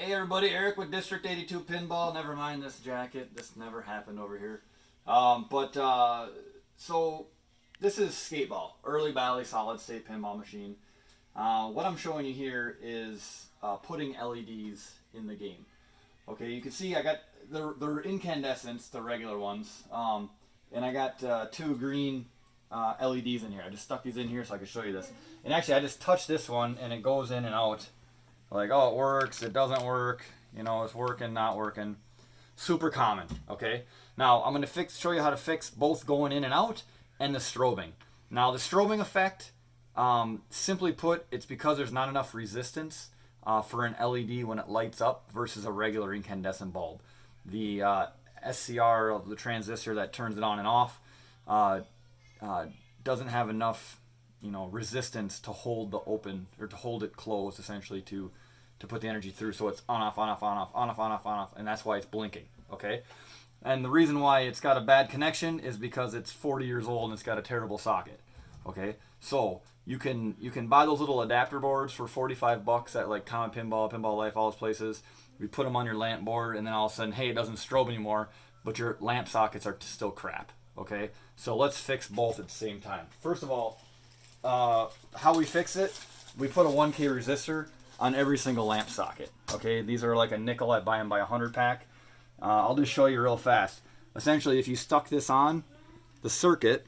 Hey everybody, Erik with District 82 Pinball. Never mind this jacket. This never happened over here. So this is Skateball, early Bally solid state pinball machine. What I'm showing you here is putting LEDs in the game. Okay, you can see I got they're incandescents, the regular ones, and I got two green LEDs in here. I just stuck these in here so I can show you this. And actually, I just touched this one and it goes in and out. Like, oh, it works, it doesn't work, you know, it's working, not working. Super common, okay? Now, I'm going to show you how to fix both going in and out and the strobing. Now, the strobing effect, simply put, it's because there's not enough resistance for an LED when it lights up versus a regular incandescent bulb. The SCR of the transistor that turns it on and off doesn't have enough, resistance to hold the open, or to hold it closed, essentially, to put the energy through. So it's on, off, on, off, on, off, on, off, on, off, on, off, and that's why it's blinking, okay? And the reason why it's got a bad connection is because it's 40 years old and it's got a terrible socket, okay? So you can buy those little adapter boards for 45 bucks at like Common Pinball, Pinball Life, all those places. You put them on your lamp board, and then all of a sudden, hey, it doesn't strobe anymore, but your lamp sockets are still crap, okay? So let's fix both at the same time. First of all, how we fix it, we put a 1K resistor on every single lamp socket. Okay, these are like a nickel at buy and buy 100 pack. I'll just show you real fast. Essentially, if you stuck this on the circuit,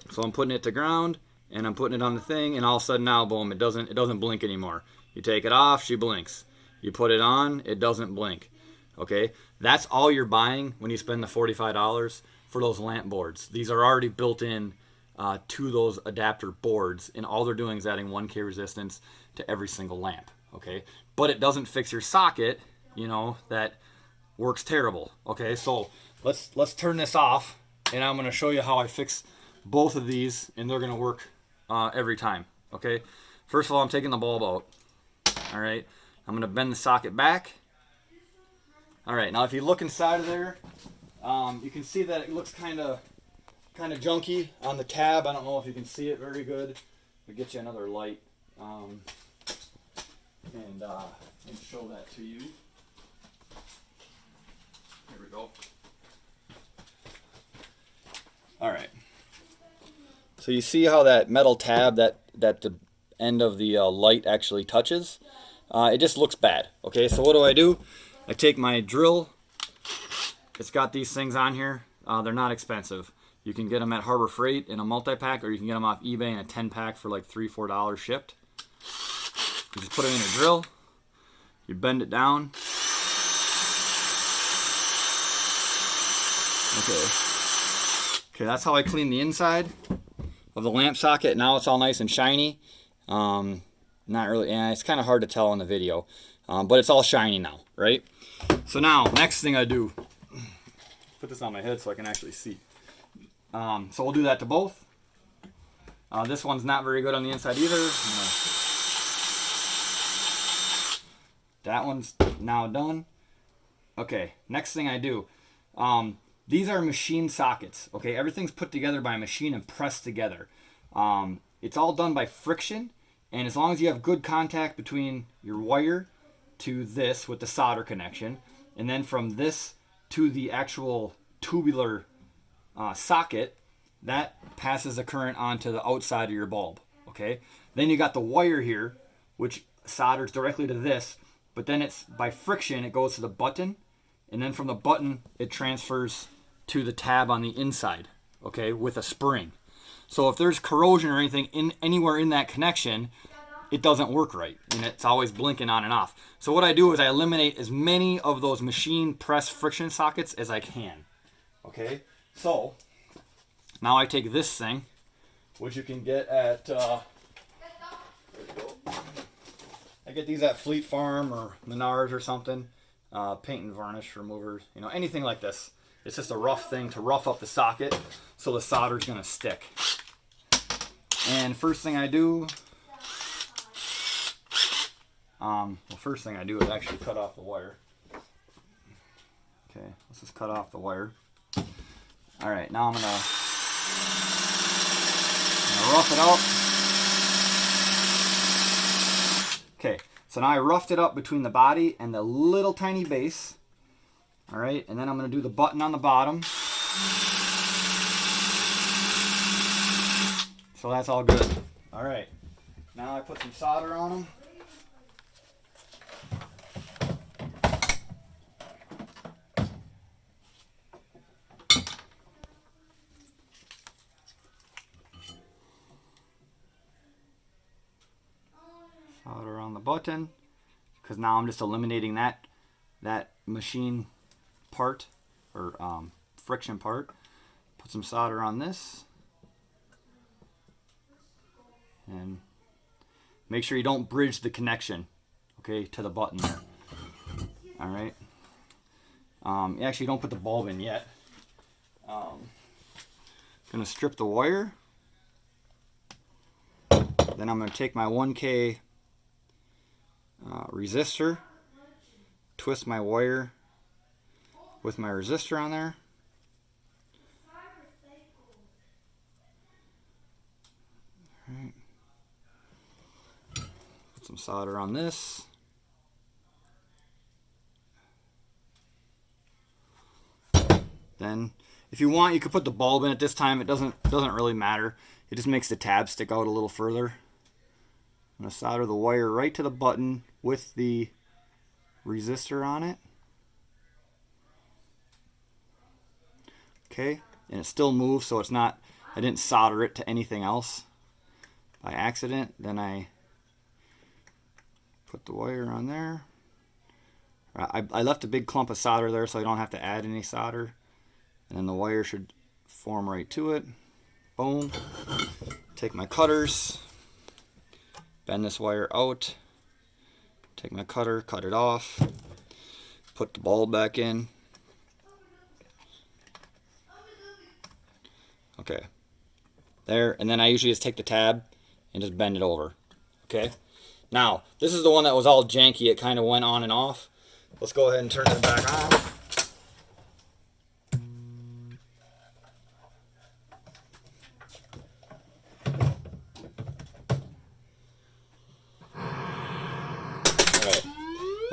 so I'm putting it to ground and I'm putting it on the thing, and all of a sudden now, boom, it doesn't blink anymore. You take it off, she blinks. You put it on, it doesn't blink. Okay, that's all you're buying when you spend the $45 for those lamp boards. These are already built in to those adapter boards, and all they're doing is adding 1K resistance to every single lamp, okay? But it doesn't fix your socket, that works terrible, okay? So let's turn this off, and I'm gonna show you how I fix both of these, and they're gonna work every time, okay? First of all, I'm taking the bulb out, all right? I'm gonna bend the socket back. All right, now if you look inside of there, you can see that it looks kind of junky on the tab. I don't know if you can see it very good. I'll get you another light and show that to you. Here we go. All right. So you see how that metal tab that the end of the light actually touches? It just looks bad. Okay, so what do? I take my drill. It's got these things on here. They're not expensive. You can get them at Harbor Freight in a multi-pack, or you can get them off eBay in a 10-pack for like $3 or $4 shipped. You just put it in a drill. You bend it down. Okay, that's how I clean the inside of the lamp socket. Now it's all nice and shiny. Not really, it's kind of hard to tell on the video, but it's all shiny now, right? So now, next thing I do, put this on my head so I can actually see. So we'll do that to both. This one's not very good on the inside either. That one's now done. Okay, next thing I do. These are machine sockets. Okay, everything's put together by a machine and pressed together. It's all done by friction, and as long as you have good contact between your wire to this with the solder connection, and then from this to the actual tubular socket, that passes the current onto the outside of your bulb, okay? Then you got the wire here, which solders directly to this, but then it's by friction, it goes to the button, and then from the button, it transfers to the tab on the inside, okay, with a spring. So if there's corrosion or anything anywhere in that connection, it doesn't work right, and it's always blinking on and off. So what I do is I eliminate as many of those machine press friction sockets as I can, okay? So now I take this thing, which you can get at, there you go. I get these at Fleet Farm or Menards or something. Paint and varnish removers, anything like this. It's just a rough thing to rough up the socket so the solder's gonna stick. And first thing I do, is actually cut off the wire. Okay, let's just cut off the wire. All right, now I'm gonna rough it out. Okay, So now I roughed it up between the body and the little tiny base. All right, and then I'm going to do the button on the bottom. So that's all good. All right, now I put some solder on them. Solder on the button, because now I'm just eliminating that machine part or friction part. Put some solder on this, and make sure you don't bridge the connection, okay, to the button there. All right. Actually, don't put the bulb in yet. Gonna strip the wire. Then I'm gonna take my 1K resistor, twist my wire with my resistor on there. All right. Put some solder on this. Then, if you want, you could put the bulb in at this time. It doesn't really matter. It just makes the tab stick out a little further. I'm going to solder the wire right to the button with the resistor on it. Okay, and it still moves, so it's not, I didn't solder it to anything else by accident. Then I put the wire on there. I left a big clump of solder there so I don't have to add any solder. And then the wire should form right to it. Boom. Take my cutters, bend this wire out, take my cutter, cut it off, put the bulb back in. Okay, there, and then I usually just take the tab and just bend it over. Okay, now this is the one that was all janky. It kind of went on and off. Let's go ahead and turn it back on.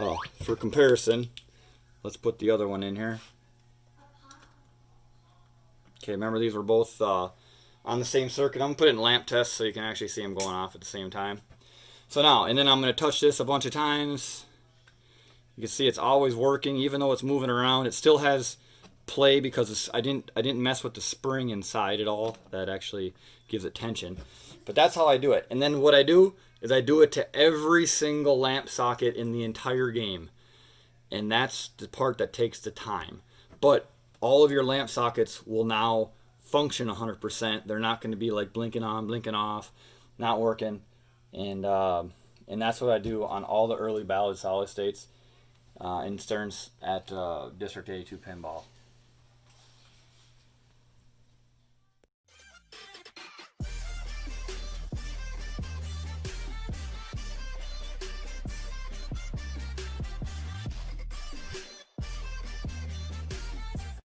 Oh, for comparison, let's put the other one in here. Okay, remember these were both on the same circuit. I'm going to put it in lamp test so you can actually see them going off at the same time. So now, and then I'm going to touch this a bunch of times. You can see it's always working, even though it's moving around. It still has play because I didn't mess with the spring inside at all. That actually gives it tension. But that's how I do it. And then what I do is I do it to every single lamp socket in the entire game. And that's the part that takes the time. But all of your lamp sockets will now function 100%. They're not going to be like blinking on, blinking off, not working. And that's what I do on all the early Bally solid states in Stearns at District 82 Pinball.